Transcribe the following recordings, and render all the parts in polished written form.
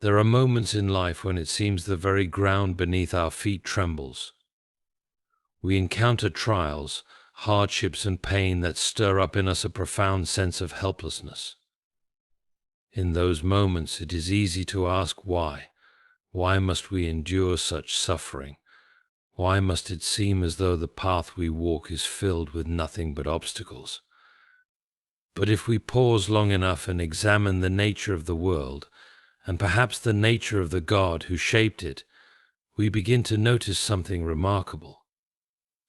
There are moments in life when it seems the very ground beneath our feet trembles. We encounter trials, hardships, and pain that stir up in us a profound sense of helplessness. In those moments, it is easy to ask why. Why must we endure such suffering? Why must it seem as though the path we walk is filled with nothing but obstacles? But if we pause long enough and examine the nature of the world, and perhaps the nature of the God who shaped it, we begin to notice something remarkable.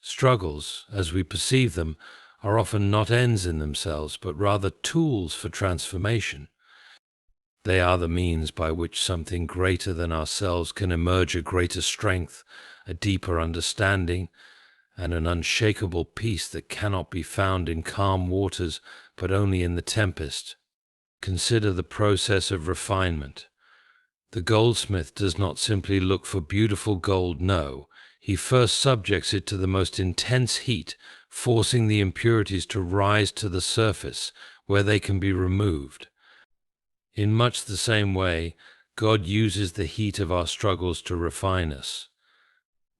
Struggles, as we perceive them, are often not ends in themselves, but rather tools for transformation. They are the means by which something greater than ourselves can emerge, a greater strength, a deeper understanding, and an unshakable peace that cannot be found in calm waters, but only in the tempest. Consider the process of refinement. The goldsmith does not simply look for beautiful gold, no. He first subjects it to the most intense heat, forcing the impurities to rise to the surface, where they can be removed. In much the same way, God uses the heat of our struggles to refine us.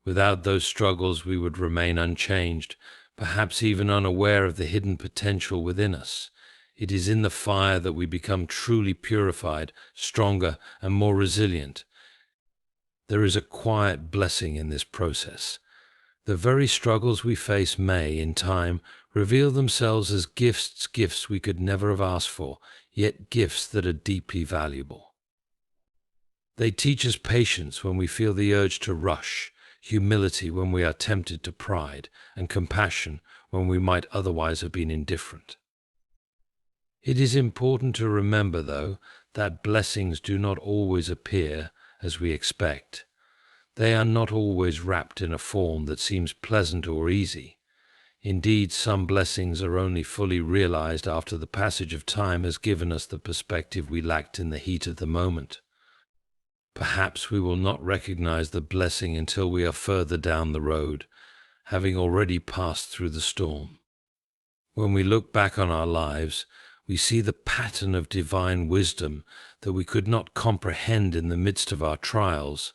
Without those struggles, we would remain unchanged, perhaps even unaware of the hidden potential within us. It is in the fire that we become truly purified, stronger, and more resilient. There is a quiet blessing in this process. The very struggles we face may, in time, reveal themselves as gifts we could never have asked for, yet gifts that are deeply valuable. They teach us patience when we feel the urge to rush, humility when we are tempted to pride, and compassion when we might otherwise have been indifferent. It is important to remember, though, that blessings do not always appear as we expect. They are not always wrapped in a form that seems pleasant or easy. Indeed, some blessings are only fully realized after the passage of time has given us the perspective we lacked in the heat of the moment. Perhaps we will not recognize the blessing until we are further down the road, having already passed through the storm. When we look back on our lives, we see the pattern of divine wisdom that we could not comprehend in the midst of our trials.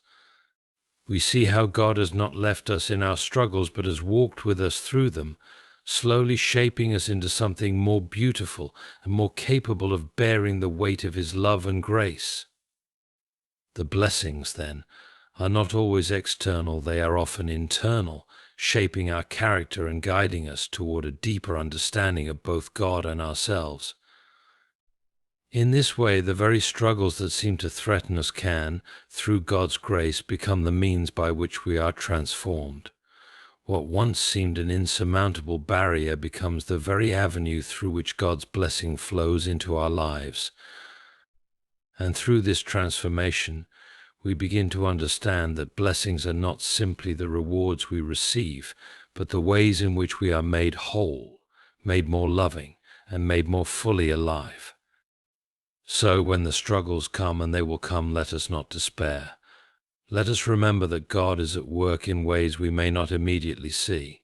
We see how God has not left us in our struggles, but has walked with us through them, slowly shaping us into something more beautiful and more capable of bearing the weight of His love and grace. The blessings, then, are not always external, they are often internal, shaping our character and guiding us toward a deeper understanding of both God and ourselves. In this way, the very struggles that seem to threaten us can, through God's grace, become the means by which we are transformed. What once seemed an insurmountable barrier becomes the very avenue through which God's blessing flows into our lives. And through this transformation, we begin to understand that blessings are not simply the rewards we receive, but the ways in which we are made whole, made more loving, and made more fully alive. So when the struggles come, and they will come, let us not despair. Let us remember that God is at work in ways we may not immediately see.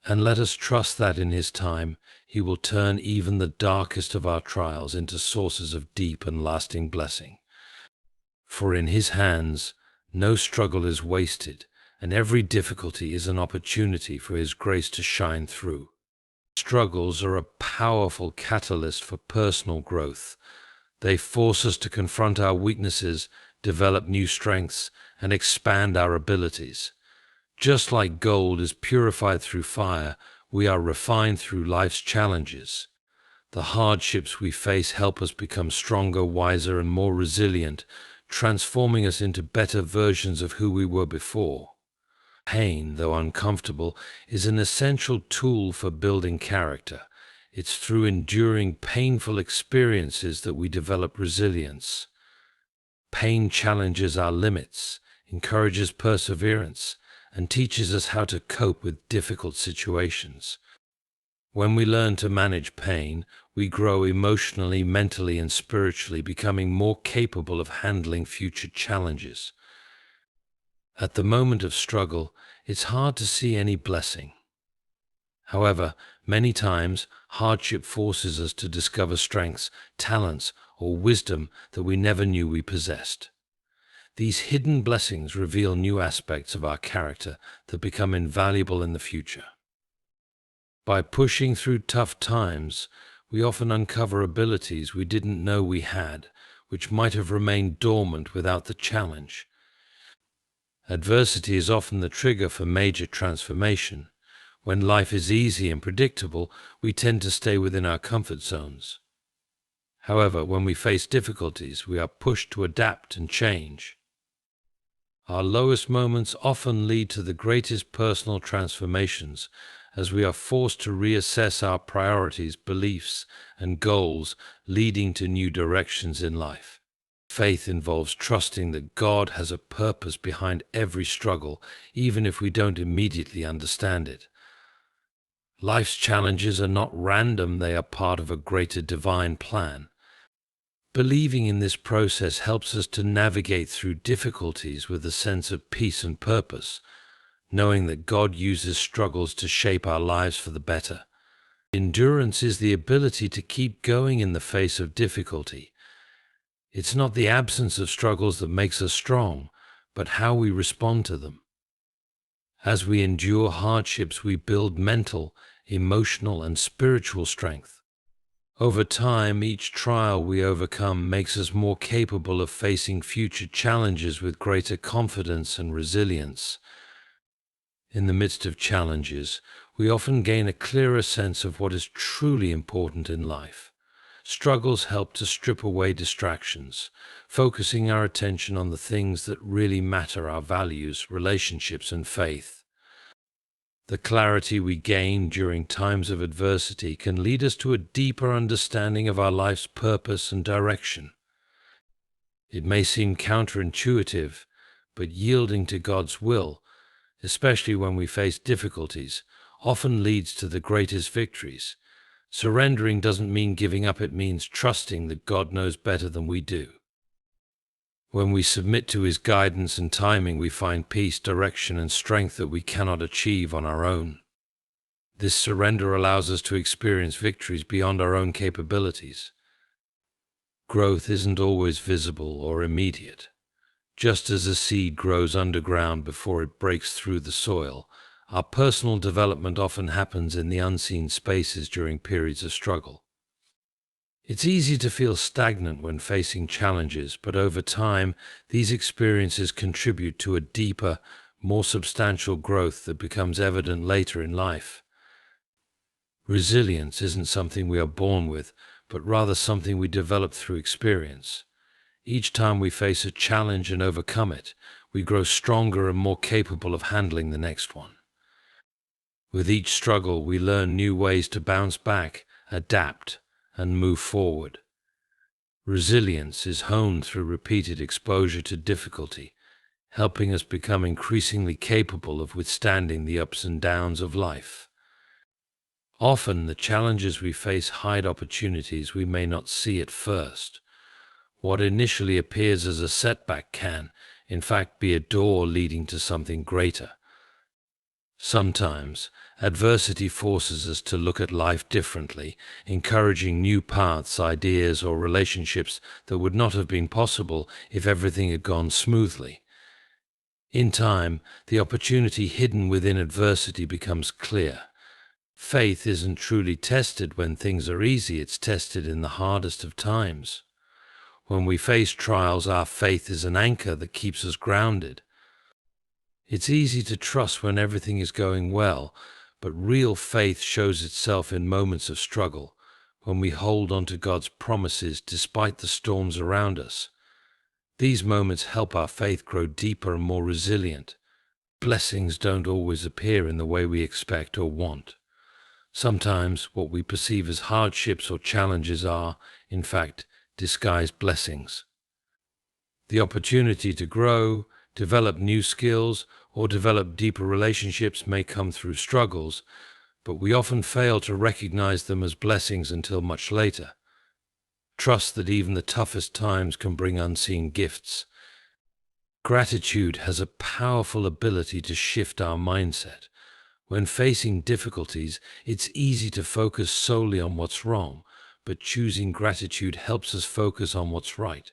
And let us trust that in His time, He will turn even the darkest of our trials into sources of deep and lasting blessing. For in His hands, no struggle is wasted, and every difficulty is an opportunity for His grace to shine through. Struggles are a powerful catalyst for personal growth. They force us to confront our weaknesses, develop new strengths, and expand our abilities. Just like gold is purified through fire, we are refined through life's challenges. The hardships we face help us become stronger, wiser, and more resilient, transforming us into better versions of who we were before. Pain, though uncomfortable, is an essential tool for building character. It's through enduring painful experiences that we develop resilience. Pain challenges our limits, encourages perseverance, and teaches us how to cope with difficult situations. When we learn to manage pain, we grow emotionally, mentally, and spiritually, becoming more capable of handling future challenges. At the moment of struggle, it's hard to see any blessing. However, many times, hardship forces us to discover strengths, talents, or wisdom that we never knew we possessed. These hidden blessings reveal new aspects of our character that become invaluable in the future. By pushing through tough times, we often uncover abilities we didn't know we had, which might have remained dormant without the challenge. Adversity is often the trigger for major transformation. When life is easy and predictable, we tend to stay within our comfort zones. However, when we face difficulties, we are pushed to adapt and change. Our lowest moments often lead to the greatest personal transformations, as we are forced to reassess our priorities, beliefs, and goals, leading to new directions in life. Faith involves trusting that God has a purpose behind every struggle, even if we don't immediately understand it. Life's challenges are not random, they are part of a greater divine plan. Believing in this process helps us to navigate through difficulties with a sense of peace and purpose, knowing that God uses struggles to shape our lives for the better. Endurance is the ability to keep going in the face of difficulty. It's not the absence of struggles that makes us strong, but how we respond to them. As we endure hardships, we build mental, emotional, and spiritual strength. Over time, each trial we overcome makes us more capable of facing future challenges with greater confidence and resilience. In the midst of challenges, we often gain a clearer sense of what is truly important in life. Struggles help to strip away distractions, focusing our attention on the things that really matter: our values, relationships, and faith. The clarity we gain during times of adversity can lead us to a deeper understanding of our life's purpose and direction. It may seem counterintuitive, but yielding to God's will, especially when we face difficulties, often leads to the greatest victories. Surrendering doesn't mean giving up, it means trusting that God knows better than we do. When we submit to His guidance and timing, we find peace, direction, and strength that we cannot achieve on our own. This surrender allows us to experience victories beyond our own capabilities. Growth isn't always visible or immediate. Just as a seed grows underground before it breaks through the soil, our personal development often happens in the unseen spaces during periods of struggle. It's easy to feel stagnant when facing challenges, but over time, these experiences contribute to a deeper, more substantial growth that becomes evident later in life. Resilience isn't something we are born with, but rather something we develop through experience. Each time we face a challenge and overcome it, we grow stronger and more capable of handling the next one. With each struggle, we learn new ways to bounce back, adapt, and move forward. Resilience is honed through repeated exposure to difficulty, helping us become increasingly capable of withstanding the ups and downs of life. Often, the challenges we face hide opportunities we may not see at first. What initially appears as a setback can, in fact, be a door leading to something greater. Sometimes, adversity forces us to look at life differently, encouraging new paths, ideas, or relationships that would not have been possible if everything had gone smoothly. In time, the opportunity hidden within adversity becomes clear. Faith isn't truly tested when things are easy, it's tested in the hardest of times. When we face trials, our faith is an anchor that keeps us grounded. It's easy to trust when everything is going well, but real faith shows itself in moments of struggle, when we hold on to God's promises despite the storms around us. These moments help our faith grow deeper and more resilient. Blessings don't always appear in the way we expect or want. Sometimes what we perceive as hardships or challenges are, in fact, disguised blessings. The opportunity to grow, develop new skills, or develop deeper relationships may come through struggles, but we often fail to recognize them as blessings until much later. Trust that even the toughest times can bring unseen gifts. Gratitude has a powerful ability to shift our mindset. When facing difficulties, it's easy to focus solely on what's wrong, but choosing gratitude helps us focus on what's right.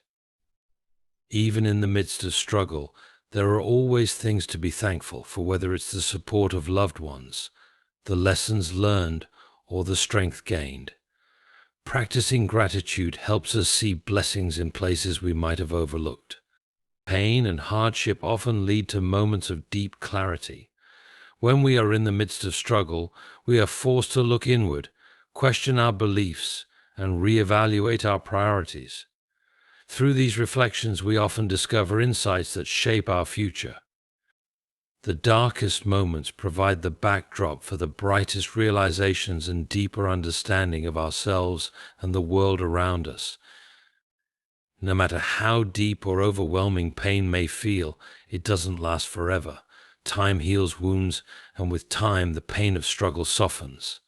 Even in the midst of struggle, there are always things to be thankful for, whether it's the support of loved ones, the lessons learned, or the strength gained. Practicing gratitude helps us see blessings in places we might have overlooked. Pain and hardship often lead to moments of deep clarity. When we are in the midst of struggle, we are forced to look inward, question our beliefs, and reevaluate our priorities. Through these reflections, we often discover insights that shape our future. The darkest moments provide the backdrop for the brightest realizations and deeper understanding of ourselves and the world around us. No matter how deep or overwhelming pain may feel, it doesn't last forever. Time heals wounds, and with time, the pain of struggle softens.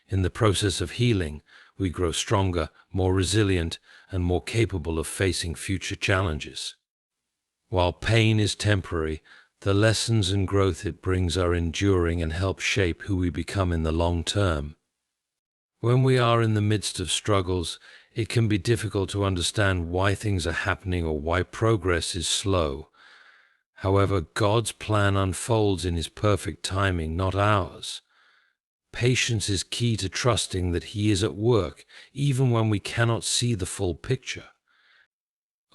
In the process of healing, we grow stronger, more resilient, and more capable of facing future challenges. While pain is temporary, the lessons and growth it brings are enduring and help shape who we become in the long term. When we are in the midst of struggles, it can be difficult to understand why things are happening or why progress is slow. However, God's plan unfolds in His perfect timing, not ours. Patience is key to trusting that He is at work, even when we cannot see the full picture.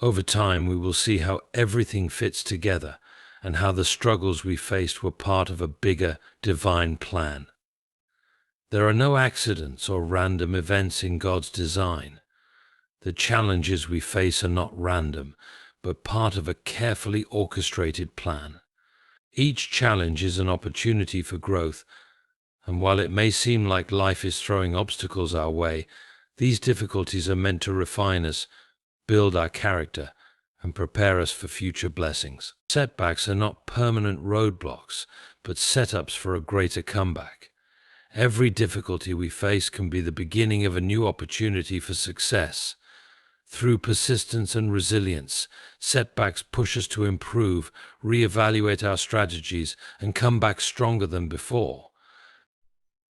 Over time, we will see how everything fits together and how the struggles we faced were part of a bigger, divine plan. There are no accidents or random events in God's design. The challenges we face are not random, but part of a carefully orchestrated plan. Each challenge is an opportunity for growth, and while it may seem like life is throwing obstacles our way, these difficulties are meant to refine us, build our character, and prepare us for future blessings. Setbacks are not permanent roadblocks, but setups for a greater comeback. Every difficulty we face can be the beginning of a new opportunity for success. Through persistence and resilience, setbacks push us to improve, reevaluate our strategies, and come back stronger than before.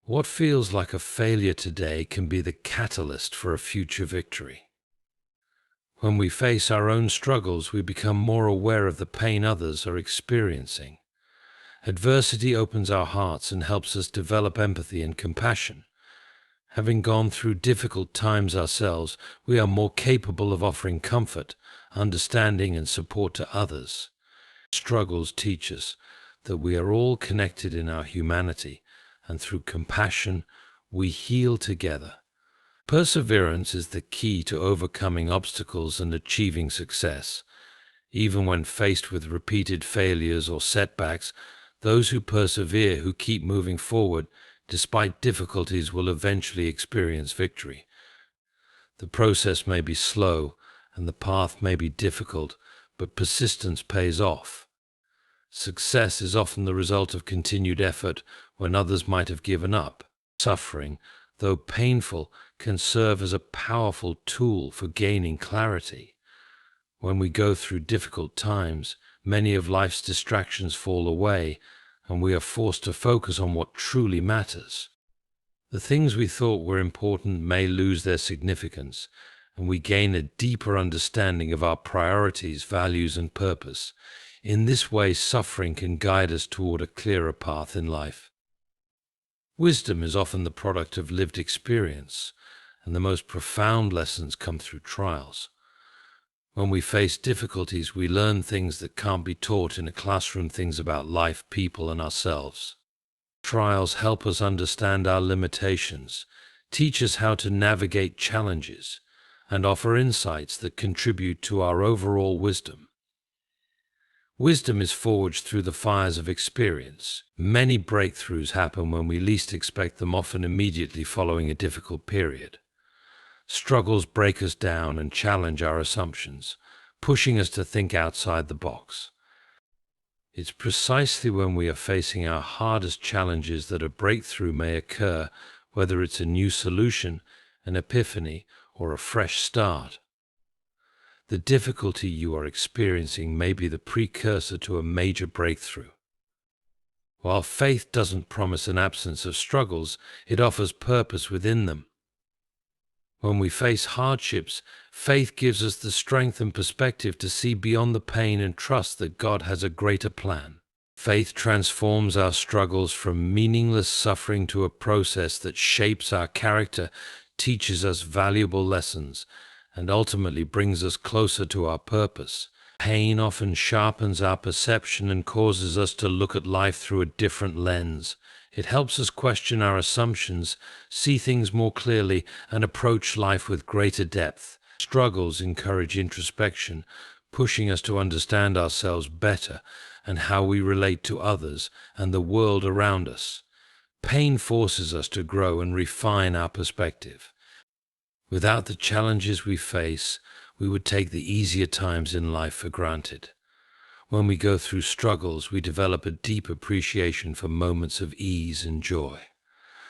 What feels like a failure today can be the catalyst for a future victory. When we face our own struggles, we become more aware of the pain others are experiencing. Adversity opens our hearts and helps us develop empathy and compassion. Having gone through difficult times ourselves, we are more capable of offering comfort, understanding, and support to others. Struggles teach us that we are all connected in our humanity, and through compassion, we heal together. Perseverance is the key to overcoming obstacles and achieving success. Even when faced with repeated failures or setbacks, those who persevere, who keep moving forward, despite difficulties, will eventually experience victory. The process may be slow and the path may be difficult, but persistence pays off. Success is often the result of continued effort when others might have given up. Suffering, though painful, can serve as a powerful tool for gaining clarity. When we go through difficult times, many of life's distractions fall away, and we are forced to focus on what truly matters. The things we thought were important may lose their significance, and we gain a deeper understanding of our priorities, values, and purpose. In this way, suffering can guide us toward a clearer path in life. Wisdom is often the product of lived experience, and the most profound lessons come through trials. When we face difficulties, we learn things that can't be taught in a classroom, things about life, people, and ourselves. Trials help us understand our limitations, teach us how to navigate challenges, and offer insights that contribute to our overall wisdom. Wisdom is forged through the fires of experience. Many breakthroughs happen when we least expect them, often immediately following a difficult period. Struggles break us down and challenge our assumptions, pushing us to think outside the box. It's precisely when we are facing our hardest challenges that a breakthrough may occur, whether it's a new solution, an epiphany, or a fresh start. The difficulty you are experiencing may be the precursor to a major breakthrough. While faith doesn't promise an absence of struggles, it offers purpose within them. When we face hardships, faith gives us the strength and perspective to see beyond the pain and trust that God has a greater plan. Faith transforms our struggles from meaningless suffering to a process that shapes our character, teaches us valuable lessons, and ultimately brings us closer to our purpose. Pain often sharpens our perception and causes us to look at life through a different lens. It helps us question our assumptions, see things more clearly, and approach life with greater depth. Struggles encourage introspection, pushing us to understand ourselves better and how we relate to others and the world around us. Pain forces us to grow and refine our perspective. Without the challenges we face, we would take the easier times in life for granted. When we go through struggles, we develop a deep appreciation for moments of ease and joy.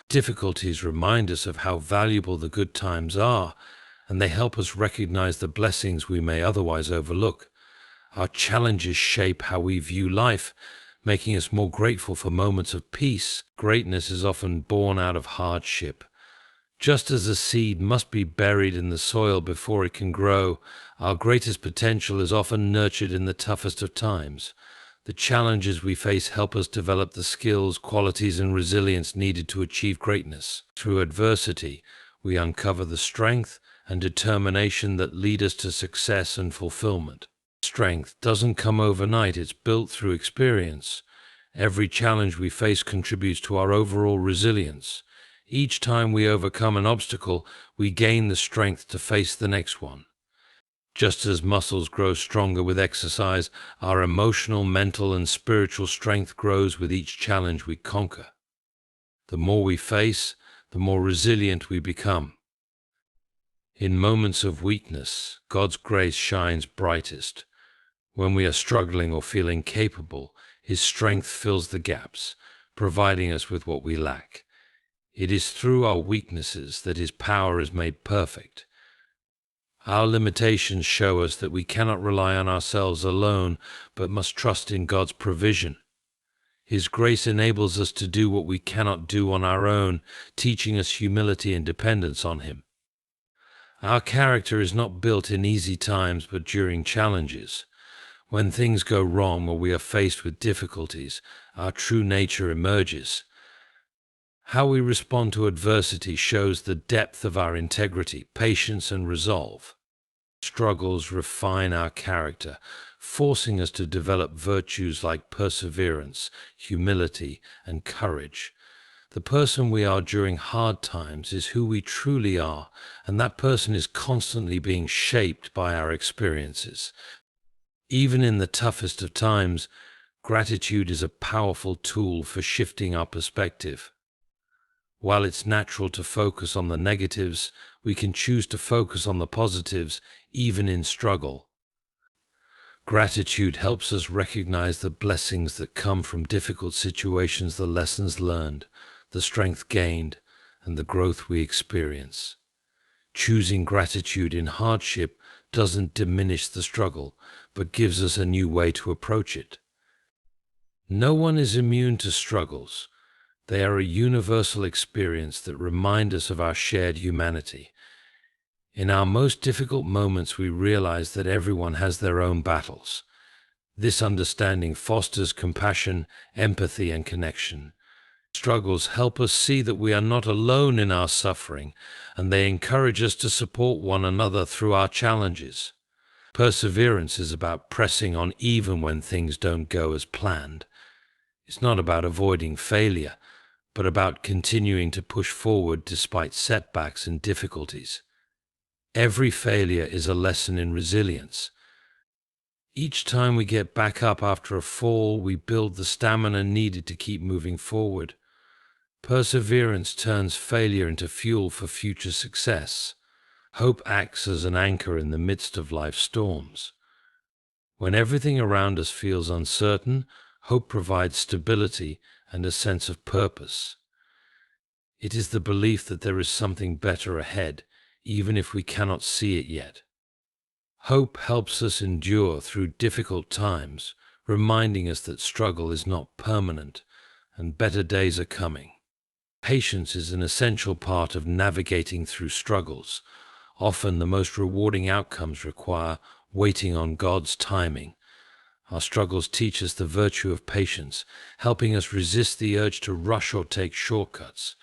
Difficulties remind us of how valuable the good times are, and they help us recognize the blessings we may otherwise overlook. Our challenges shape how we view life, making us more grateful for moments of peace. Greatness is often born out of hardship. Just as a seed must be buried in the soil before it can grow, our greatest potential is often nurtured in the toughest of times. The challenges we face help us develop the skills, qualities, and resilience needed to achieve greatness. Through adversity, we uncover the strength and determination that lead us to success and fulfillment. Strength doesn't come overnight, it's built through experience. Every challenge we face contributes to our overall resilience. Each time we overcome an obstacle, we gain the strength to face the next one. Just as muscles grow stronger with exercise, our emotional, mental, and spiritual strength grows with each challenge we conquer. The more we face, the more resilient we become. In moments of weakness, God's grace shines brightest. When we are struggling or feel incapable, His strength fills the gaps, providing us with what we lack. It is through our weaknesses that His power is made perfect. Our limitations show us that we cannot rely on ourselves alone, but must trust in God's provision. His grace enables us to do what we cannot do on our own, teaching us humility and dependence on Him. Our character is not built in easy times, but during challenges. When things go wrong or we are faced with difficulties, our true nature emerges. How we respond to adversity shows the depth of our integrity, patience, and resolve. Struggles refine our character, forcing us to develop virtues like perseverance, humility, and courage. The person we are during hard times is who we truly are, and that person is constantly being shaped by our experiences. Even in the toughest of times, gratitude is a powerful tool for shifting our perspective. While it's natural to focus on the negatives, we can choose to focus on the positives, even in struggle. Gratitude helps us recognize the blessings that come from difficult situations, the lessons learned, the strength gained, and the growth we experience. Choosing gratitude in hardship doesn't diminish the struggle, but gives us a new way to approach it. No one is immune to struggles. They are a universal experience that remind us of our shared humanity. In our most difficult moments, we realize that everyone has their own battles. This understanding fosters compassion, empathy, and connection. Struggles help us see that we are not alone in our suffering, and they encourage us to support one another through our challenges. Perseverance is about pressing on even when things don't go as planned. It's not about avoiding failure, but about continuing to push forward despite setbacks and difficulties. Every failure is a lesson in resilience. Each time we get back up after a fall, we build the stamina needed to keep moving forward. Perseverance turns failure into fuel for future success. Hope acts as an anchor in the midst of life's storms. When everything around us feels uncertain, hope provides stability and a sense of purpose. It is the belief that there is something better ahead, even if we cannot see it yet. Hope helps us endure through difficult times, reminding us that struggle is not permanent and better days are coming. Patience is an essential part of navigating through struggles. Often the most rewarding outcomes require waiting on God's timing. Our struggles teach us the virtue of patience, helping us resist the urge to rush or take shortcuts.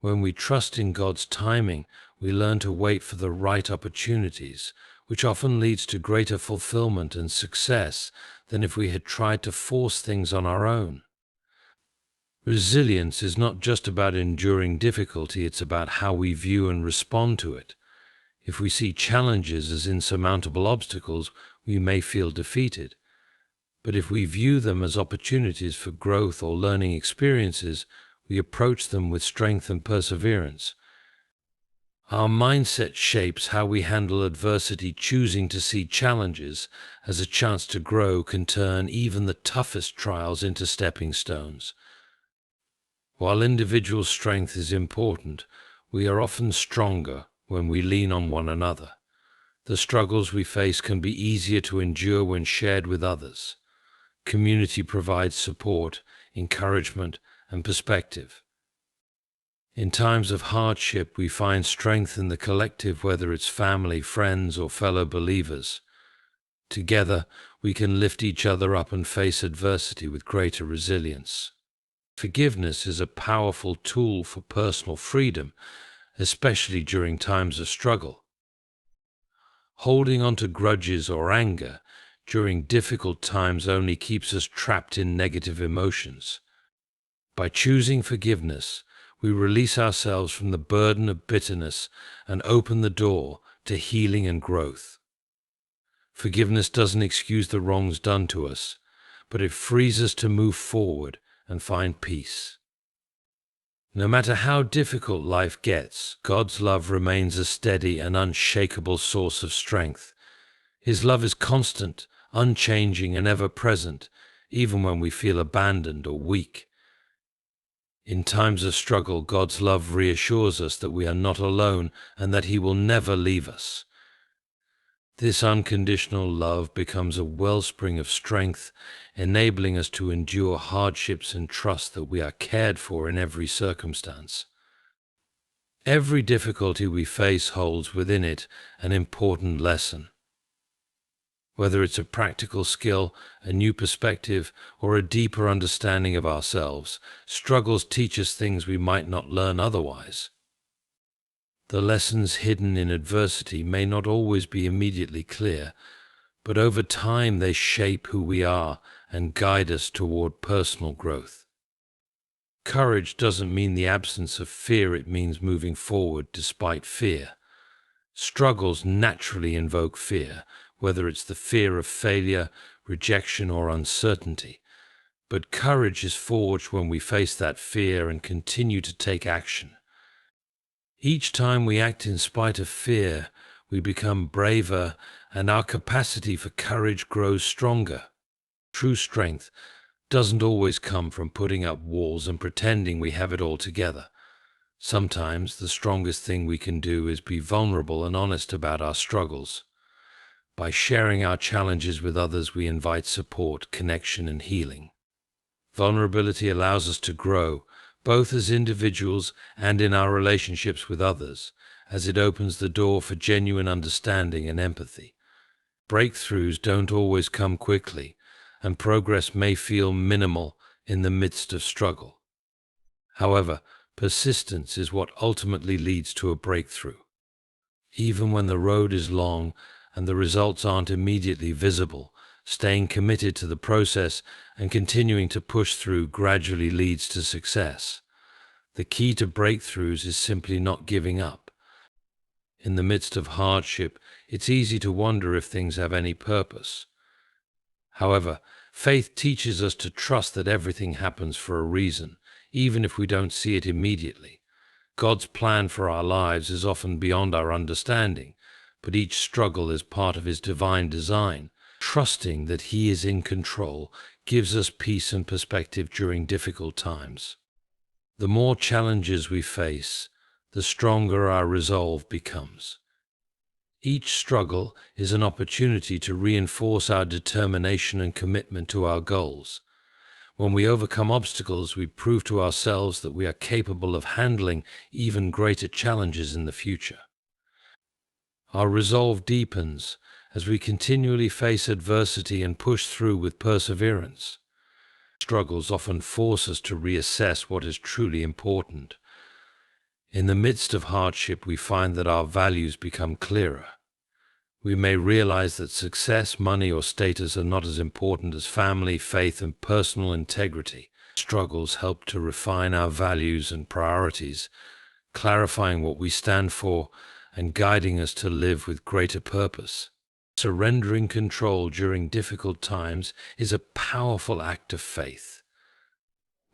When we trust in God's timing, we learn to wait for the right opportunities, which often leads to greater fulfillment and success than if we had tried to force things on our own. Resilience is not just about enduring difficulty, it's about how we view and respond to it. If we see challenges as insurmountable obstacles, we may feel defeated. But if we view them as opportunities for growth or learning experiences, we approach them with strength and perseverance. Our mindset shapes how we handle adversity. Choosing to see challenges as a chance to grow can turn even the toughest trials into stepping stones. While individual strength is important, we are often stronger when we lean on one another. The struggles we face can be easier to endure when shared with others. Community provides support, encouragement, and perspective. In times of hardship, we find strength in the collective, whether it's family, friends, or fellow believers. Together, we can lift each other up and face adversity with greater resilience. Forgiveness is a powerful tool for personal freedom, especially during times of struggle. Holding on to grudges or anger during difficult times only keeps us trapped in negative emotions. By choosing forgiveness, we release ourselves from the burden of bitterness and open the door to healing and growth. Forgiveness doesn't excuse the wrongs done to us, but it frees us to move forward and find peace. No matter how difficult life gets, God's love remains a steady and unshakable source of strength. His love is constant, unchanging, and ever present, even when we feel abandoned or weak. In times of struggle, God's love reassures us that we are not alone and that He will never leave us. This unconditional love becomes a wellspring of strength, enabling us to endure hardships and trust that we are cared for in every circumstance. Every difficulty we face holds within it an important lesson. Whether it's a practical skill, a new perspective, or a deeper understanding of ourselves, struggles teach us things we might not learn otherwise. The lessons hidden in adversity may not always be immediately clear, but over time they shape who we are and guide us toward personal growth. Courage doesn't mean the absence of fear, it means moving forward despite fear. Struggles naturally invoke fear, whether it's the fear of failure, rejection, or uncertainty. But courage is forged when we face that fear and continue to take action. Each time we act in spite of fear, we become braver, and our capacity for courage grows stronger. True strength doesn't always come from putting up walls and pretending we have it all together. Sometimes the strongest thing we can do is be vulnerable and honest about our struggles. By sharing our challenges with others, we invite support, connection, and healing. Vulnerability allows us to grow, both as individuals and in our relationships with others, as it opens the door for genuine understanding and empathy. Breakthroughs don't always come quickly, and progress may feel minimal in the midst of struggle. However, persistence is what ultimately leads to a breakthrough. Even when the road is long and the results aren't immediately visible, staying committed to the process and continuing to push through gradually leads to success. The key to breakthroughs is simply not giving up. In the midst of hardship, it's easy to wonder if things have any purpose. However, faith teaches us to trust that everything happens for a reason, even if we don't see it immediately. God's plan for our lives is often beyond our understanding, but each struggle is part of His divine design. Trusting that He is in control gives us peace and perspective during difficult times. The more challenges we face, the stronger our resolve becomes. Each struggle is an opportunity to reinforce our determination and commitment to our goals. When we overcome obstacles, we prove to ourselves that we are capable of handling even greater challenges in the future. Our resolve deepens as we continually face adversity and push through with perseverance. Struggles often force us to reassess what is truly important. In the midst of hardship, we find that our values become clearer. We may realize that success, money, or status are not as important as family, faith, and personal integrity. Struggles help to refine our values and priorities, clarifying what we stand for and guiding us to live with greater purpose. Surrendering control during difficult times is a powerful act of faith.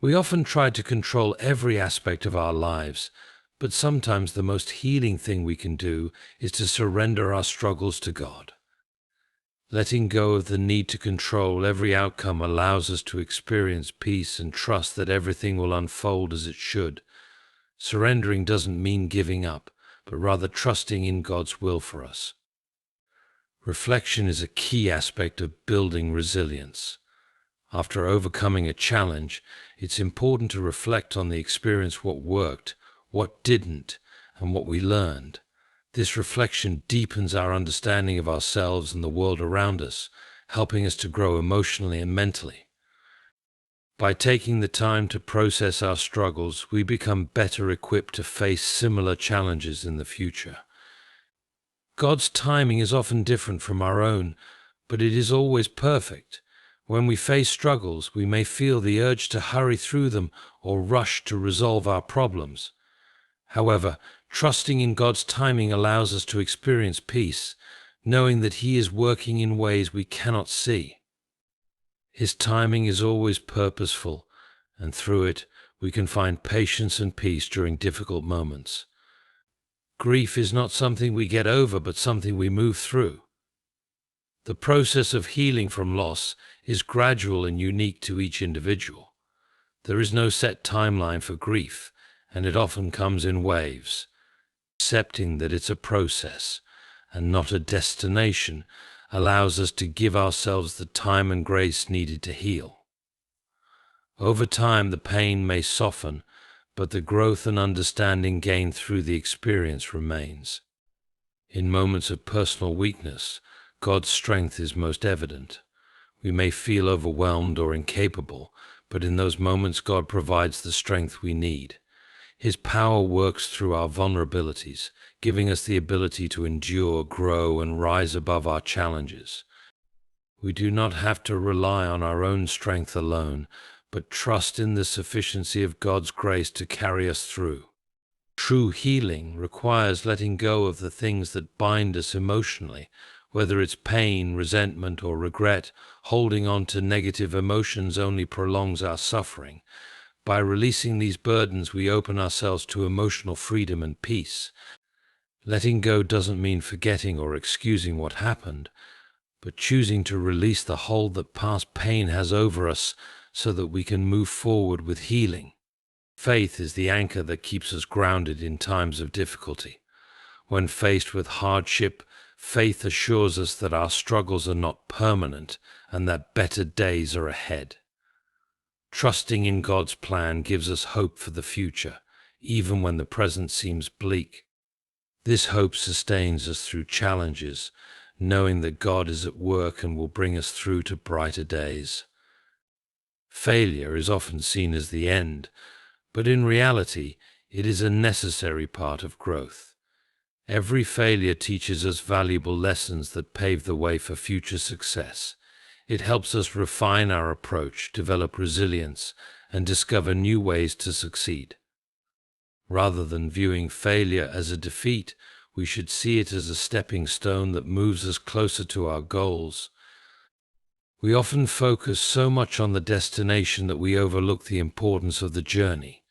We often try to control every aspect of our lives, but sometimes the most healing thing we can do is to surrender our struggles to God. Letting go of the need to control every outcome allows us to experience peace and trust that everything will unfold as it should. Surrendering doesn't mean giving up, but rather trusting in God's will for us. Reflection is a key aspect of building resilience. After overcoming a challenge, it's important to reflect on the experience, what worked, what didn't, and what we learned. This reflection deepens our understanding of ourselves and the world around us, helping us to grow emotionally and mentally. By taking the time to process our struggles, we become better equipped to face similar challenges in the future. God's timing is often different from our own, but it is always perfect. When we face struggles, we may feel the urge to hurry through them or rush to resolve our problems. However, trusting in God's timing allows us to experience peace, knowing that He is working in ways we cannot see. His timing is always purposeful, and through it, we can find patience and peace during difficult moments. Grief is not something we get over, but something we move through. The process of healing from loss is gradual and unique to each individual. There is no set timeline for grief, and it often comes in waves. Accepting that it's a process and not a destination allows us to give ourselves the time and grace needed to heal. Over time, the pain may soften, but the growth and understanding gained through the experience remains. In moments of personal weakness, God's strength is most evident. We may feel overwhelmed or incapable, but in those moments God provides the strength we need. His power works through our vulnerabilities, giving us the ability to endure, grow, and rise above our challenges. We do not have to rely on our own strength alone, but trust in the sufficiency of God's grace to carry us through. True healing requires letting go of the things that bind us emotionally, whether it's pain, resentment, or regret. Holding on to negative emotions only prolongs our suffering. By releasing these burdens, we open ourselves to emotional freedom and peace. Letting go doesn't mean forgetting or excusing what happened, but choosing to release the hold that past pain has over us so that we can move forward with healing. Faith is the anchor that keeps us grounded in times of difficulty. When faced with hardship, faith assures us that our struggles are not permanent and that better days are ahead. Trusting in God's plan gives us hope for the future, even when the present seems bleak. This hope sustains us through challenges, knowing that God is at work and will bring us through to brighter days. Failure is often seen as the end, but in reality, it is a necessary part of growth. Every failure teaches us valuable lessons that pave the way for future success. It helps us refine our approach, develop resilience, and discover new ways to succeed. Rather than viewing failure as a defeat, we should see it as a stepping stone that moves us closer to our goals. We often focus so much on the destination that we overlook the importance of the journey.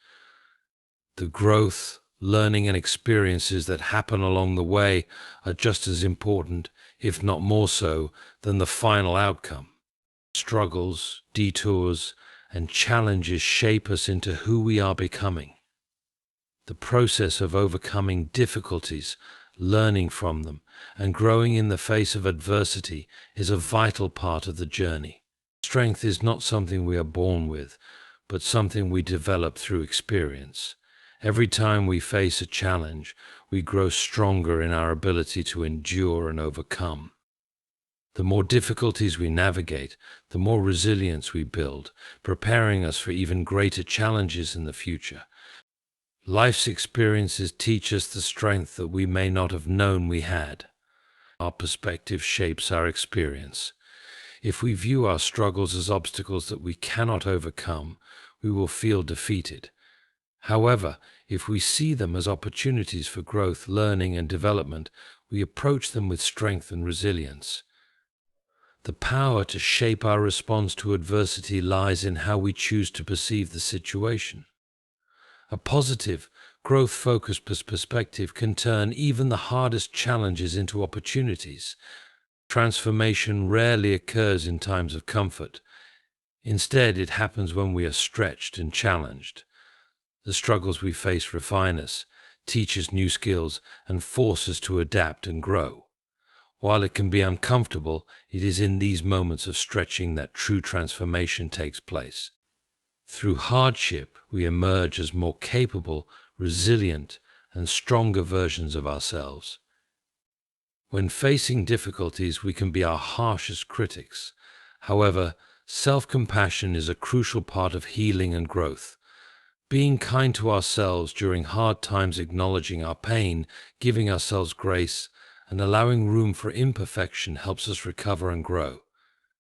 The growth, learning, and experiences that happen along the way are just as important, if not more so, than the final outcome. Struggles, detours, and challenges shape us into who we are becoming. The process of overcoming difficulties, learning from them, and growing in the face of adversity is a vital part of the journey. Strength is not something we are born with, but something we develop through experience. Every time we face a challenge, we grow stronger in our ability to endure and overcome. The more difficulties we navigate, the more resilience we build, preparing us for even greater challenges in the future. Life's experiences teach us the strength that we may not have known we had. Our perspective shapes our experience. If we view our struggles as obstacles that we cannot overcome, we will feel defeated. However, if we see them as opportunities for growth, learning, and development, we approach them with strength and resilience. The power to shape our response to adversity lies in how we choose to perceive the situation. A positive, growth-focused perspective can turn even the hardest challenges into opportunities. Transformation rarely occurs in times of comfort. Instead, it happens when we are stretched and challenged. The struggles we face refine us, teach us new skills, and force us to adapt and grow. While it can be uncomfortable, it is in these moments of stretching that true transformation takes place. Through hardship, we emerge as more capable, resilient, and stronger versions of ourselves. When facing difficulties, we can be our harshest critics. However, self-compassion is a crucial part of healing and growth. Being kind to ourselves during hard times, acknowledging our pain, giving ourselves grace, and allowing room for imperfection helps us recover and grow.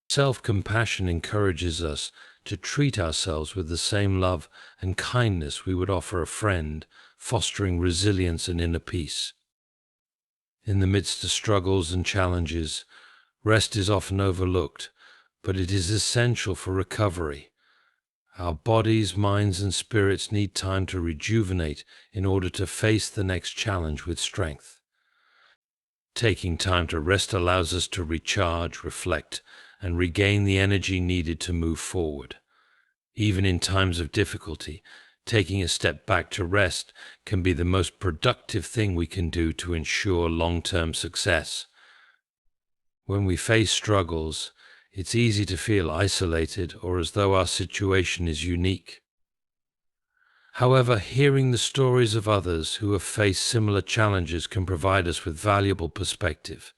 Self-compassion encourages us to treat ourselves with the same love and kindness we would offer a friend, fostering resilience and inner peace. In the midst of struggles and challenges, rest is often overlooked, but it is essential for recovery. Our bodies, minds, and spirits need time to rejuvenate in order to face the next challenge with strength. Taking time to rest allows us to recharge, reflect, and regain the energy needed to move forward. Even in times of difficulty, taking a step back to rest can be the most productive thing we can do to ensure long-term success. When we face struggles, it's easy to feel isolated or as though our situation is unique. However, hearing the stories of others who have faced similar challenges can provide us with valuable perspective.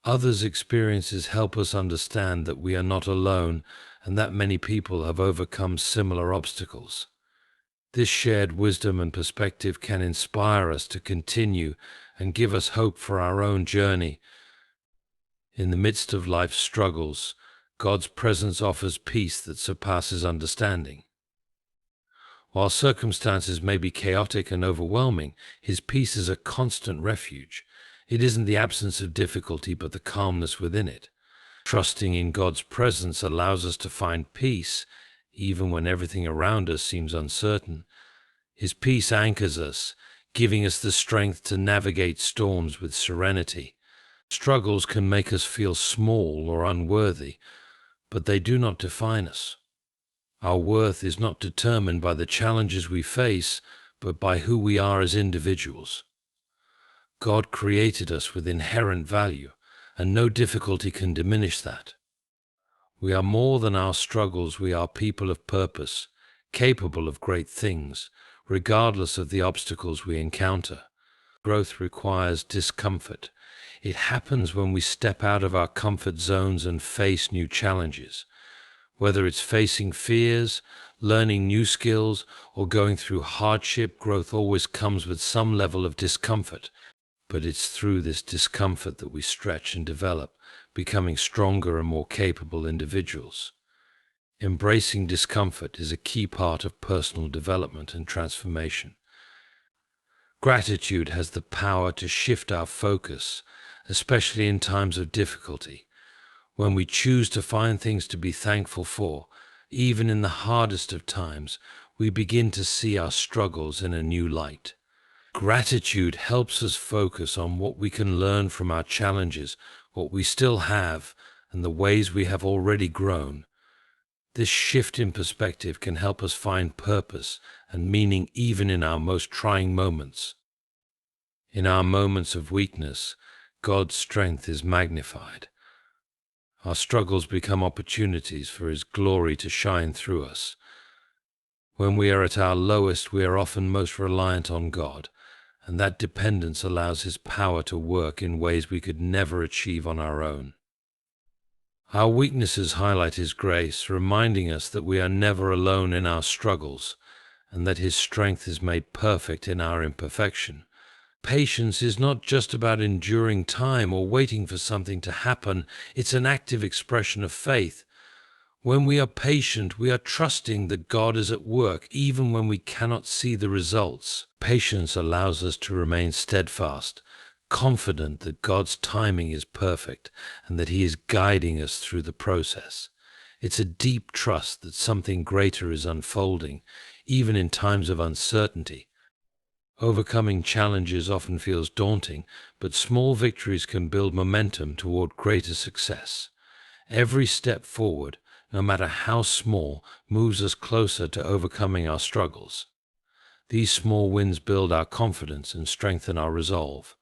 Others' experiences help us understand that we are not alone and that many people have overcome similar obstacles. This shared wisdom and perspective can inspire us to continue and give us hope for our own journey. In the midst of life's struggles, God's presence offers peace that surpasses understanding. While circumstances may be chaotic and overwhelming, His peace is a constant refuge. It isn't the absence of difficulty, but the calmness within it. Trusting in God's presence allows us to find peace, even when everything around us seems uncertain. His peace anchors us, giving us the strength to navigate storms with serenity. Struggles can make us feel small or unworthy, but they do not define us. Our worth is not determined by the challenges we face, but by who we are as individuals. God created us with inherent value, and no difficulty can diminish that. We are more than our struggles. We are people of purpose, capable of great things, regardless of the obstacles we encounter. Growth requires discomfort. It happens when we step out of our comfort zones and face new challenges. Whether it's facing fears, learning new skills, or going through hardship, growth always comes with some level of discomfort. But it's through this discomfort that we stretch and develop, becoming stronger and more capable individuals. Embracing discomfort is a key part of personal development and transformation. Gratitude has the power to shift our focus, especially in times of difficulty. When we choose to find things to be thankful for, even in the hardest of times, we begin to see our struggles in a new light. Gratitude helps us focus on what we can learn from our challenges, what we still have, and the ways we have already grown. This shift in perspective can help us find purpose and meaning even in our most trying moments. In our moments of weakness, God's strength is magnified. Our struggles become opportunities for His glory to shine through us. When we are at our lowest, we are often most reliant on God, and that dependence allows His power to work in ways we could never achieve on our own. Our weaknesses highlight His grace, reminding us that we are never alone in our struggles, and that His strength is made perfect in our imperfection. Patience is not just about enduring time or waiting for something to happen, it's an active expression of faith. When we are patient, we are trusting that God is at work even when we cannot see the results. Patience allows us to remain steadfast, confident that God's timing is perfect and that He is guiding us through the process. It's a deep trust that something greater is unfolding, even in times of uncertainty. Overcoming challenges often feels daunting, but small victories can build momentum toward greater success. Every step forward, no matter how small, moves us closer to overcoming our struggles. These small wins build our confidence and strengthen our resolve.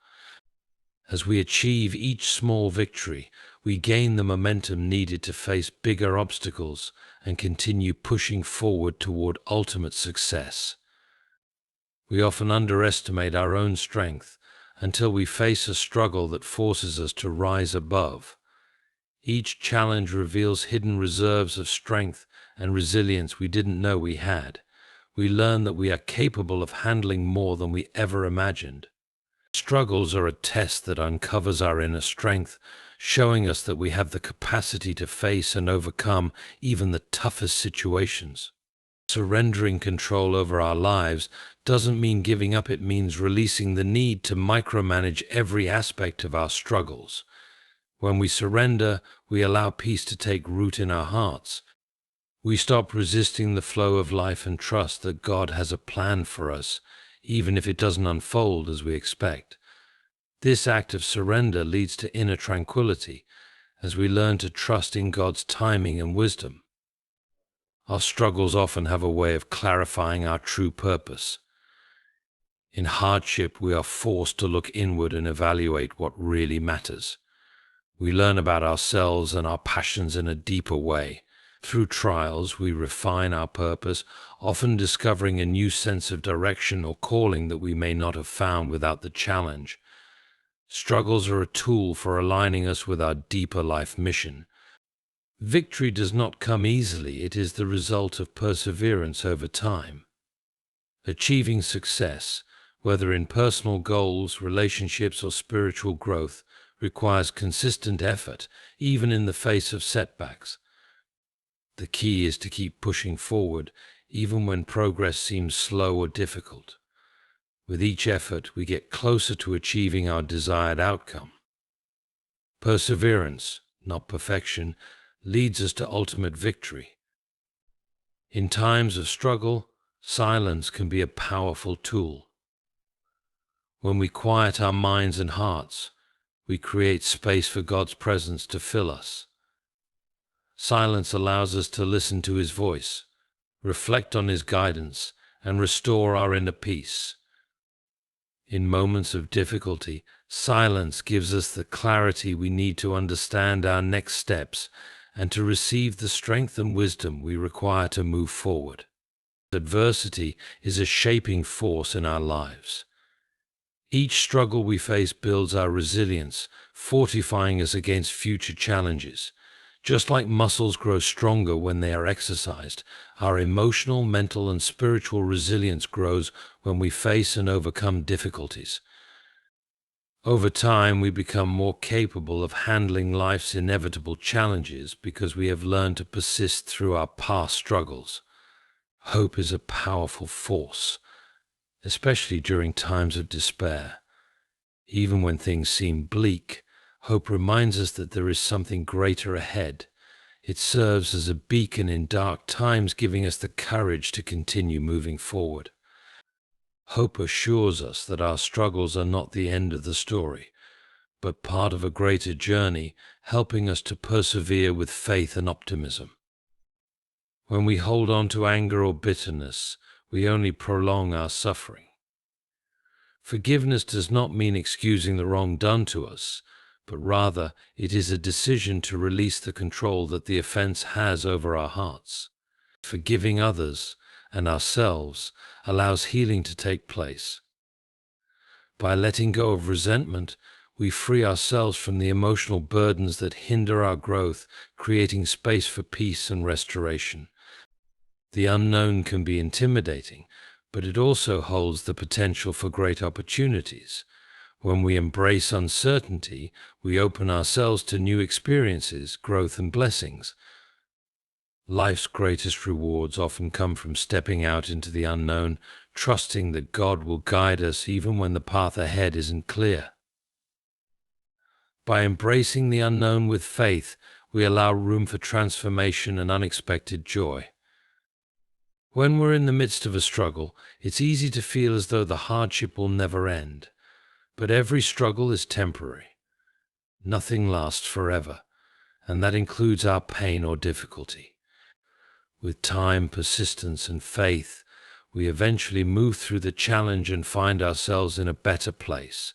As we achieve each small victory, we gain the momentum needed to face bigger obstacles and continue pushing forward toward ultimate success. We often underestimate our own strength until we face a struggle that forces us to rise above. Each challenge reveals hidden reserves of strength and resilience we didn't know we had. We learn that we are capable of handling more than we ever imagined. Struggles are a test that uncovers our inner strength, showing us that we have the capacity to face and overcome even the toughest situations. Surrendering control over our lives doesn't mean giving up, it means releasing the need to micromanage every aspect of our struggles. When we surrender, we allow peace to take root in our hearts. We stop resisting the flow of life and trust that God has a plan for us, even if it doesn't unfold as we expect. This act of surrender leads to inner tranquility as we learn to trust in God's timing and wisdom. Our struggles often have a way of clarifying our true purpose. In hardship, we are forced to look inward and evaluate what really matters. We learn about ourselves and our passions in a deeper way. Through trials, we refine our purpose, often discovering a new sense of direction or calling that we may not have found without the challenge. Struggles are a tool for aligning us with our deeper life mission. Victory does not come easily, it is the result of perseverance over time. Achieving success, whether in personal goals, relationships, or spiritual growth, requires consistent effort, even in the face of setbacks. The key is to keep pushing forward, even when progress seems slow or difficult. With each effort, we get closer to achieving our desired outcome. Perseverance, not perfection, leads us to ultimate victory. In times of struggle, silence can be a powerful tool. When we quiet our minds and hearts, we create space for God's presence to fill us. Silence allows us to listen to His voice, reflect on His guidance, and restore our inner peace. In moments of difficulty, silence gives us the clarity we need to understand our next steps and to receive the strength and wisdom we require to move forward. Adversity is a shaping force in our lives. Each struggle we face builds our resilience, fortifying us against future challenges. Just like muscles grow stronger when they are exercised, our emotional, mental, and spiritual resilience grows when we face and overcome difficulties. Over time, we become more capable of handling life's inevitable challenges because we have learned to persist through our past struggles. Hope is a powerful force, especially during times of despair. Even when things seem bleak, hope reminds us that there is something greater ahead. It serves as a beacon in dark times, giving us the courage to continue moving forward. Hope assures us that our struggles are not the end of the story, but part of a greater journey, helping us to persevere with faith and optimism. When we hold on to anger or bitterness, we only prolong our suffering. Forgiveness does not mean excusing the wrong done to us, but rather it is a decision to release the control that the offense has over our hearts. Forgiving others and ourselves allows healing to take place. By letting go of resentment, we free ourselves from the emotional burdens that hinder our growth, creating space for peace and restoration. The unknown can be intimidating, but it also holds the potential for great opportunities. When we embrace uncertainty, we open ourselves to new experiences, growth, and blessings. Life's greatest rewards often come from stepping out into the unknown, trusting that God will guide us even when the path ahead isn't clear. By embracing the unknown with faith, we allow room for transformation and unexpected joy. When we're in the midst of a struggle, it's easy to feel as though the hardship will never end. But every struggle is temporary. Nothing lasts forever, and that includes our pain or difficulty. With time, persistence, and faith, we eventually move through the challenge and find ourselves in a better place.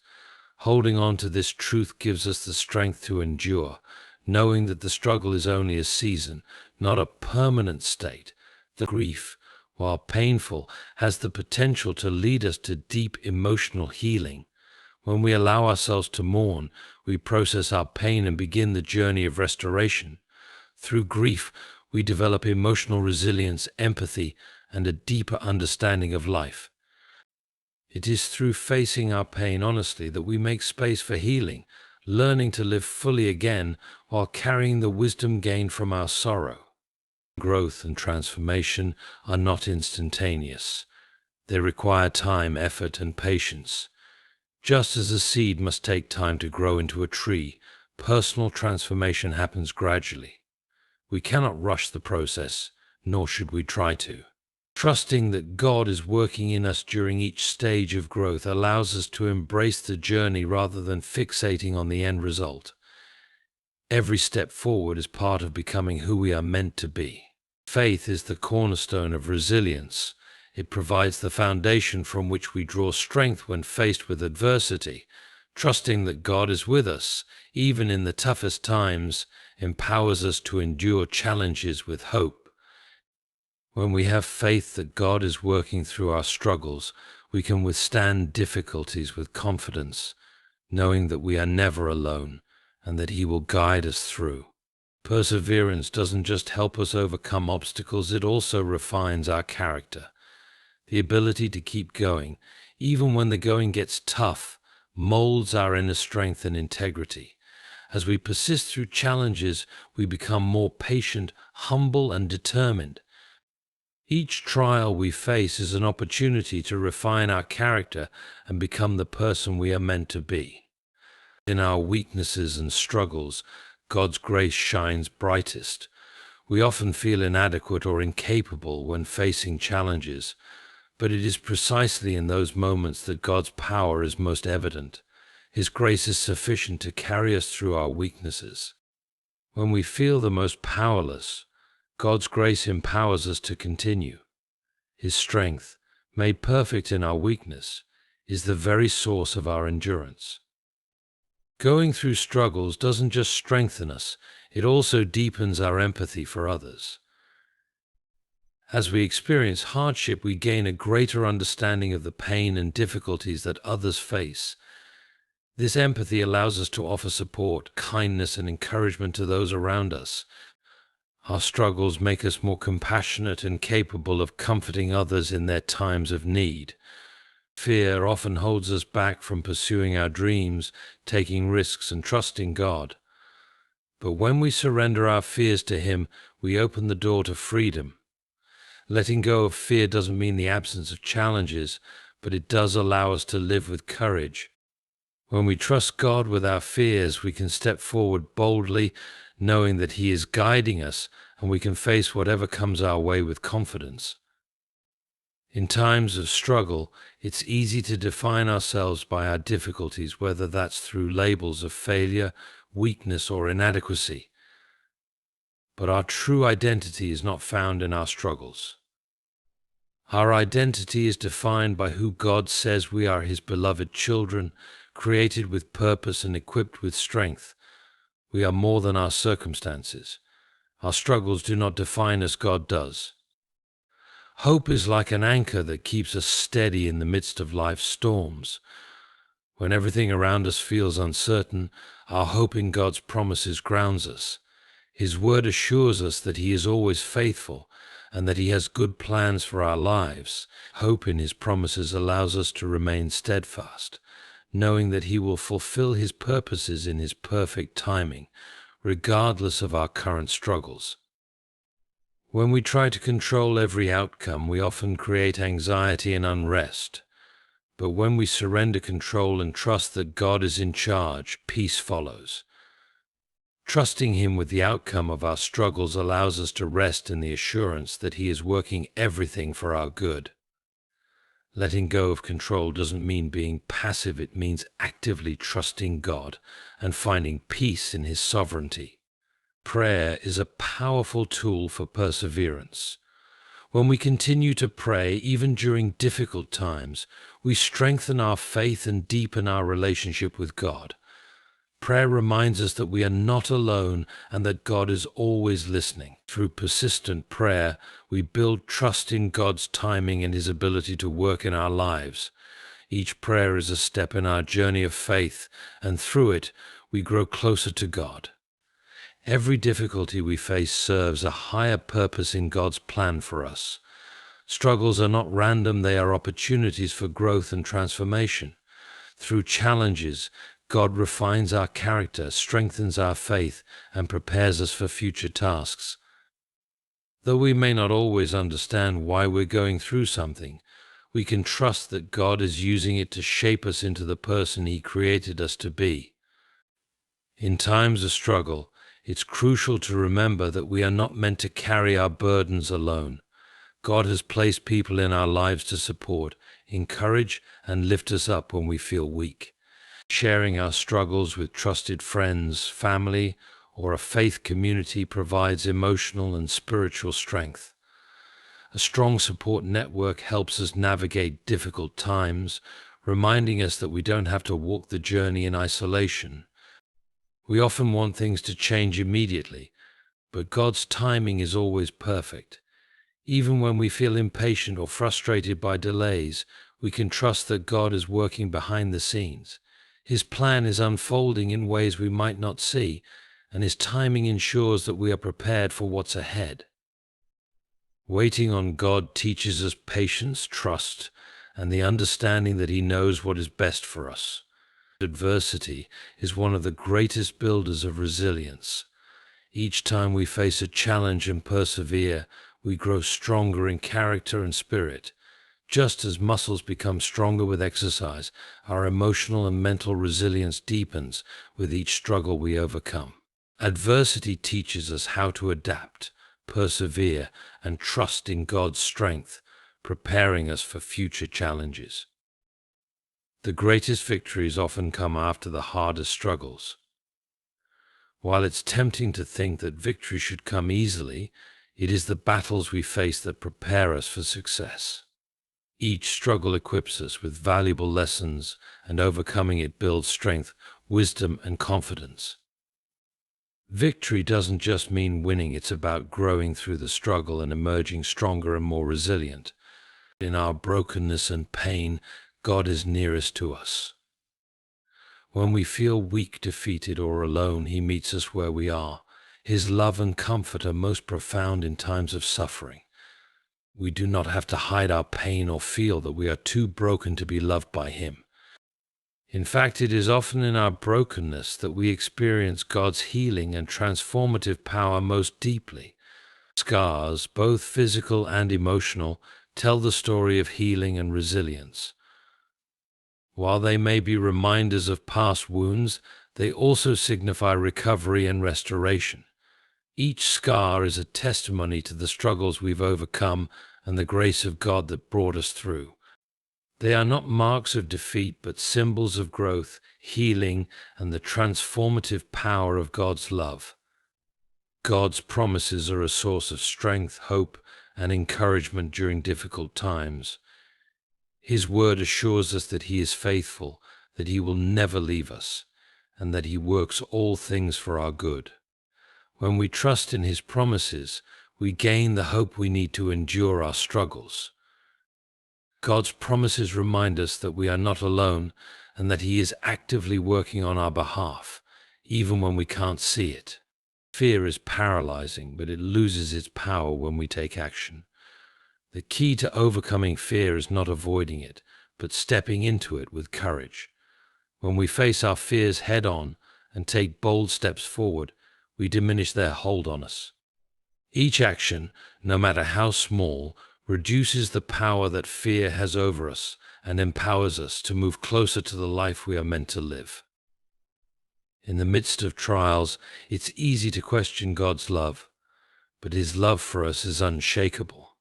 Holding on to this truth gives us the strength to endure, knowing that the struggle is only a season, not a permanent state. The grief, while painful, has the potential to lead us to deep emotional healing. When we allow ourselves to mourn, we process our pain and begin the journey of restoration. Through grief, we develop emotional resilience, empathy, and a deeper understanding of life. It is through facing our pain honestly that we make space for healing, learning to live fully again while carrying the wisdom gained from our sorrow. Growth and transformation are not instantaneous. They require time, effort, and patience. Just as a seed must take time to grow into a tree, personal transformation happens gradually. We cannot rush the process, nor should we try to. Trusting that God is working in us during each stage of growth allows us to embrace the journey rather than fixating on the end result. Every step forward is part of becoming who we are meant to be. Faith is the cornerstone of resilience. It provides the foundation from which we draw strength when faced with adversity. Trusting that God is with us, even in the toughest times, empowers us to endure challenges with hope. When we have faith that God is working through our struggles, we can withstand difficulties with confidence, knowing that we are never alone and that He will guide us through. Perseverance doesn't just help us overcome obstacles, it also refines our character. The ability to keep going, even when the going gets tough, molds our inner strength and integrity. As we persist through challenges, we become more patient, humble, and determined. Each trial we face is an opportunity to refine our character and become the person we are meant to be. In our weaknesses and struggles, God's grace shines brightest. We often feel inadequate or incapable when facing challenges, but it is precisely in those moments that God's power is most evident. His grace is sufficient to carry us through our weaknesses. When we feel the most powerless, God's grace empowers us to continue. His strength, made perfect in our weakness, is the very source of our endurance. Going through struggles doesn't just strengthen us, it also deepens our empathy for others. As we experience hardship, we gain a greater understanding of the pain and difficulties that others face. This empathy allows us to offer support, kindness, and encouragement to those around us. Our struggles make us more compassionate and capable of comforting others in their times of need. Fear often holds us back from pursuing our dreams, taking risks, and trusting God. But when we surrender our fears to Him, we open the door to freedom. Letting go of fear doesn't mean the absence of challenges, but it does allow us to live with courage. When we trust God with our fears, we can step forward boldly, knowing that He is guiding us, and we can face whatever comes our way with confidence. In times of struggle, it's easy to define ourselves by our difficulties, whether that's through labels of failure, weakness, or inadequacy. But our true identity is not found in our struggles. Our identity is defined by who God says we are, His beloved children, created with purpose and equipped with strength. We are more than our circumstances. Our struggles do not define us, God does. Hope is like an anchor that keeps us steady in the midst of life's storms. When everything around us feels uncertain, our hope in God's promises grounds us. His word assures us that He is always faithful and that He has good plans for our lives. Hope in His promises allows us to remain steadfast, knowing that He will fulfill His purposes in His perfect timing, regardless of our current struggles. When we try to control every outcome, we often create anxiety and unrest. But when we surrender control and trust that God is in charge, peace follows. Trusting Him with the outcome of our struggles allows us to rest in the assurance that He is working everything for our good. Letting go of control doesn't mean being passive, it means actively trusting God and finding peace in His sovereignty. Prayer is a powerful tool for perseverance. When we continue to pray, even during difficult times, we strengthen our faith and deepen our relationship with God. Prayer reminds us that we are not alone and that God is always listening. Through persistent prayer, we build trust in God's timing and His ability to work in our lives. Each prayer is a step in our journey of faith, and through it, we grow closer to God. Every difficulty we face serves a higher purpose in God's plan for us. Struggles are not random, they are opportunities for growth and transformation. Through challenges, God refines our character, strengthens our faith, and prepares us for future tasks. Though we may not always understand why we're going through something, we can trust that God is using it to shape us into the person He created us to be. In times of struggle, it's crucial to remember that we are not meant to carry our burdens alone. God has placed people in our lives to support, encourage, and lift us up when we feel weak. Sharing our struggles with trusted friends, family, or a faith community provides emotional and spiritual strength. A strong support network helps us navigate difficult times, reminding us that we don't have to walk the journey in isolation. We often want things to change immediately, but God's timing is always perfect. Even when we feel impatient or frustrated by delays, we can trust that God is working behind the scenes. His plan is unfolding in ways we might not see, and His timing ensures that we are prepared for what's ahead. Waiting on God teaches us patience, trust, and the understanding that He knows what is best for us. Adversity is one of the greatest builders of resilience. Each time we face a challenge and persevere, we grow stronger in character and spirit. Just as muscles become stronger with exercise, our emotional and mental resilience deepens with each struggle we overcome. Adversity teaches us how to adapt, persevere, and trust in God's strength, preparing us for future challenges. The greatest victories often come after the hardest struggles. While it's tempting to think that victory should come easily, it is the battles we face that prepare us for success. Each struggle equips us with valuable lessons, and overcoming it builds strength, wisdom, and confidence. Victory doesn't just mean winning, it's about growing through the struggle and emerging stronger and more resilient. In our brokenness and pain, God is nearest to us. When we feel weak, defeated, or alone, He meets us where we are. His love and comfort are most profound in times of suffering. We do not have to hide our pain or feel that we are too broken to be loved by Him. In fact, it is often in our brokenness that we experience God's healing and transformative power most deeply. Scars, both physical and emotional, tell the story of healing and resilience. While they may be reminders of past wounds, they also signify recovery and restoration. Each scar is a testimony to the struggles we've overcome and the grace of God that brought us through. They are not marks of defeat, but symbols of growth, healing, and the transformative power of God's love. God's promises are a source of strength, hope, and encouragement during difficult times. His word assures us that He is faithful, that He will never leave us, and that He works all things for our good. When we trust in His promises, we gain the hope we need to endure our struggles. God's promises remind us that we are not alone and that He is actively working on our behalf, even when we can't see it. Fear is paralyzing, but it loses its power when we take action. The key to overcoming fear is not avoiding it, but stepping into it with courage. When we face our fears head on and take bold steps forward, we diminish their hold on us. Each action, no matter how small, reduces the power that fear has over us and empowers us to move closer to the life we are meant to live. In the midst of trials, it's easy to question God's love, but His love for us is unshakable.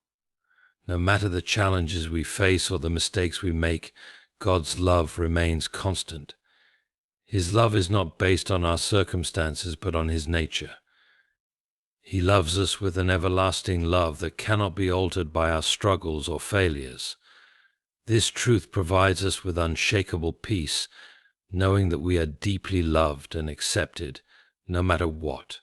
No matter the challenges we face or the mistakes we make, God's love remains constant. His love is not based on our circumstances, but on His nature. He loves us with an everlasting love that cannot be altered by our struggles or failures. This truth provides us with unshakable peace, knowing that we are deeply loved and accepted, no matter what.